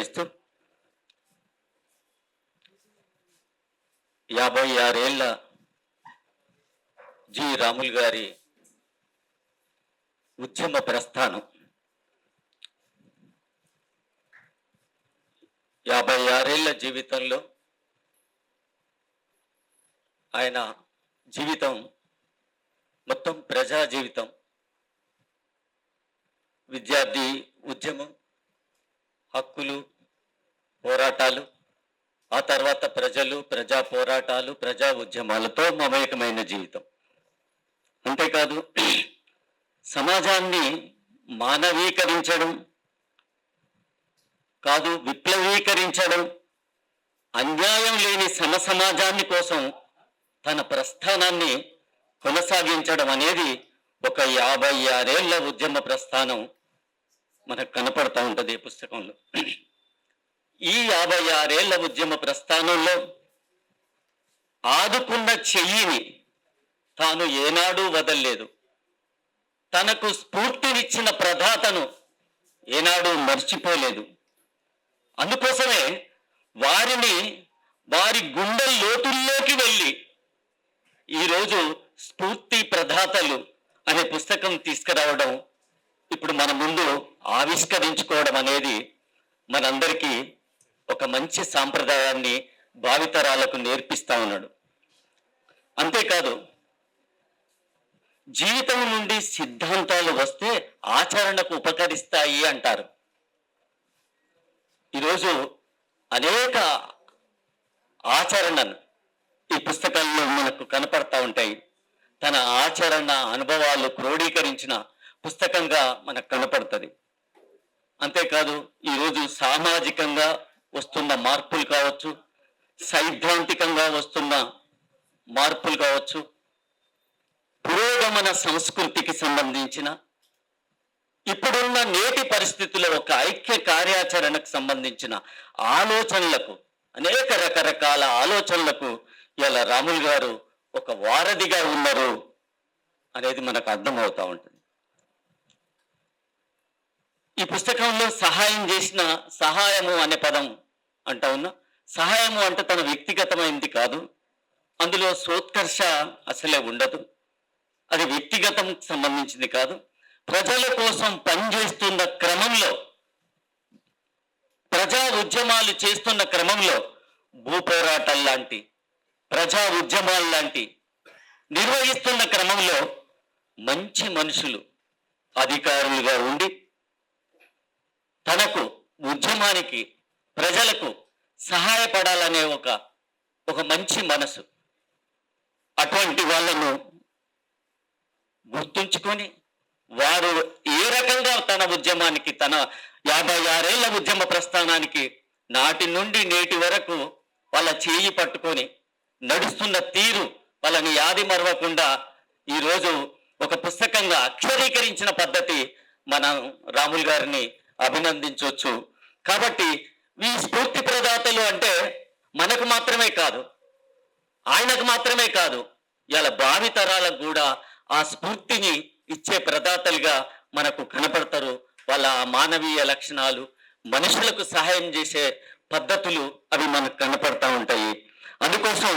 తెలియజేస్తూ 56 ఏళ్ల జి రాములు గారి ఉద్యమ ప్రస్థానం 56 ఏళ్ల జీవితంలో ఆయన జీవితం మొత్తం ప్రజా జీవితం, విద్యార్థి ఉద్యమం, హక్కులు, పోరాటాలు, ఆ తర్వాత ప్రజలు, ప్రజా పోరాటాలు, ప్రజా ఉద్యమాలతో మమేకమైన జీవితం. అంతేకాదు సమాజాన్ని మానవీకరించడం కాదు, విప్లవీకరించడం, అన్యాయం లేని సమసమాజాన్ని కోసం తన ప్రస్థానాన్ని కొనసాగించడం అనేది ఒక 56 ఏళ్ల ఉద్యమ ప్రస్థానం మనకు కనపడతా ఉంటుంది ఈ పుస్తకంలో. ఈ 56 ఏళ్ల ఉద్యమ ప్రస్థానంలో ఆదుకున్న చెయ్యిని తాను ఏనాడూ వదల్లేదు. తనకు స్ఫూర్తినిచ్చిన ప్రదాతను ఏనాడూ మర్చిపోలేదు. అందుకోసమే వారిని వారి గుండె లోతుల్లోకి వెళ్ళి ఈరోజు స్ఫూర్తి ప్రదాతలు అనే పుస్తకం తీసుకురావడం, ఇప్పుడు మన ముందు ఆవిష్కరించుకోవడం అనేది మనందరికీ ఒక మంచి సాంప్రదాయాన్ని భావితరాలకు నేర్పిస్తా ఉన్నాడు. అంతేకాదు జీవితం నుండి సిద్ధాంతాలు వస్తే ఆచరణకు ఉపకరిస్తాయి అంటారు. ఈరోజు అనేక ఆచరణను ఈ పుస్తకాల్లో మనకు కనపడతా ఉంటాయి. తన ఆచరణ అనుభవాలు క్రోడీకరించిన పుస్తకంగా మనకు కనపడుతుంది. అంతేకాదు ఈరోజు సామాజికంగా వస్తున్న మార్పులు కావచ్చు, సైద్ధాంతికంగా వస్తున్న మార్పులు కావచ్చు, పురోగమన సంస్కృతికి సంబంధించిన ఇప్పుడున్న నేటి పరిస్థితుల్లో ఒక ఐక్య కార్యాచరణకు సంబంధించిన ఆలోచనలకు, అనేక రకరకాల ఆలోచనలకు ఇలా రాములు గారు ఒక వారధిగా ఉన్నారు అనేది మనకు అర్థమవుతా ఉంటుంది. ఈ పుస్తకంలో సహాయం చేసిన, సహాయము అనే పదం అంటా ఉన్నా, సహాయము అంటే తన వ్యక్తిగతమైనది కాదు, అందులో సోత్కర్ష అసలే ఉండదు, అది వ్యక్తిగతం సంబంధించింది కాదు. ప్రజల కోసం పనిచేస్తున్న క్రమంలో, ప్రజా ఉద్యమాలు చేస్తున్న క్రమంలో, భూ పోరాటాలు లాంటి ప్రజా ఉద్యమాలు లాంటి నిర్వహిస్తున్న క్రమంలో మంచి మనుషులు అధికారులుగా ఉండి తనకు ఉద్యమానికి, ప్రజలకు సహాయపడాలనే ఒక మంచి మనసు, అటువంటి వాళ్ళను గుర్తుంచుకొని వారు ఏ రకంగా తన ఉద్యమానికి, తన 56 ఏళ్ల ఉద్యమ ప్రస్థానానికి నాటి నుండి నేటి వరకు వాళ్ళ చేయి పట్టుకొని నడుస్తున్న తీరు వాళ్ళని యాది మరవకుండా ఈరోజు ఒక పుస్తకంగా అక్షరీకరించిన పద్ధతి మనం రాములు గారిని అభినందించవచ్చు. కాబట్టి ఈ స్ఫూర్తి ప్రదాతలు అంటే మనకు మాత్రమే కాదు, ఆయనకు మాత్రమే కాదు, ఇలా భావితరాలకు కూడా ఆ స్ఫూర్తిని ఇచ్చే ప్రదాతలుగా మనకు కనపడతారు. వాళ్ళ మానవీయ లక్షణాలు, మనుషులకు సహాయం చేసే పద్ధతులు అవి మనకు కనపడతా ఉంటాయి. అందుకోసం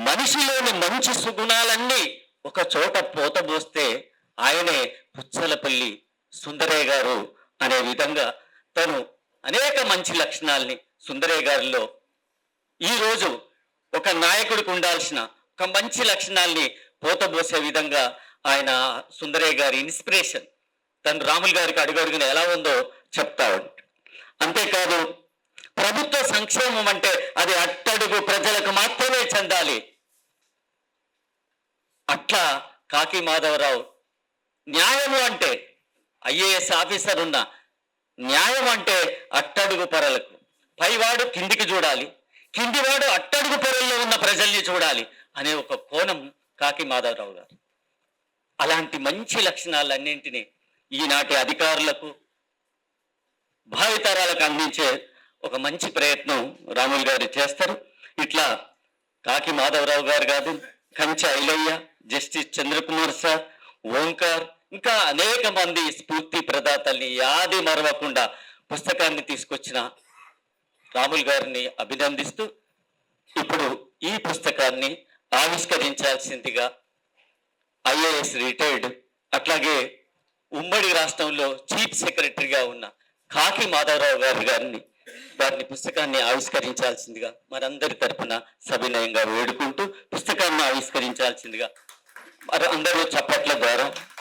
మనిషిలోని మంచి సుగుణాలన్నీ ఒక చోట పోతబోస్తే ఆయనే పుచ్చలపల్లి సుందరయ్య గారు అనే విధంగా తను అనేక మంచి లక్షణాలని సుందరయ్య గారిలో ఈరోజు ఒక నాయకుడికి ఉండాల్సిన ఒక మంచి లక్షణాల్ని పోతబోసే విధంగా ఆయన సుందరయ్య గారి ఇన్స్పిరేషన్ తను రాములు గారికి అడుగడుగున ఎలా ఉందో చెప్తా ఉంటాడు. అంతేకాదు ప్రభుత్వ సంక్షేమం అంటే అది అట్టడుగు ప్రజలకు మాత్రమే చెందాలి. అట్లా కాకి మాధవరావు న్యాయము అంటే, ఐఏఎస్ ఆఫీసర్ ఉన్న న్యాయం అంటే అట్టడుగు పొరలకు, పైవాడు కిందికి చూడాలి, కిందివాడు అట్టడుగు పొరల్లో ఉన్న ప్రజల్ని చూడాలి అనే ఒక కోణం కాకి మాధవరావు గారు. అలాంటి మంచి లక్షణాలన్నింటినీ ఈనాటి అధికారులకు, భావితరాలకు అందించే ఒక మంచి ప్రయత్నం రాములు గారు చేస్తారు. ఇట్లా కాకి మాధవరావు గారు కాదు, కంచె ఐలయ్య, జస్టిస్ చంద్రకుమార్ సార్, ఓంకార్, ఇంకా అనేక మంది స్ఫూర్తి ప్రదాతల్ని యాది మరవకుండా పుస్తకాన్ని తీసుకొచ్చిన రాములు గారిని అభినందిస్తూ ఇప్పుడు ఈ పుస్తకాన్ని ఆవిష్కరించాల్సిందిగా ఐఏఎస్ రిటైర్డ్ అట్లాగే ఉమ్మడి రాష్ట్రంలో చీఫ్ సెక్రటరీగా ఉన్న కాకి మాధవరావు గారిని వారిని పుస్తకాన్ని ఆవిష్కరించాల్సిందిగా మనందరి తరపున సవినయంగా వేడుకుంటూ పుస్తకాన్ని ఆవిష్కరించాల్సిందిగా మరి అందరూ చప్పట్ల ద్వారా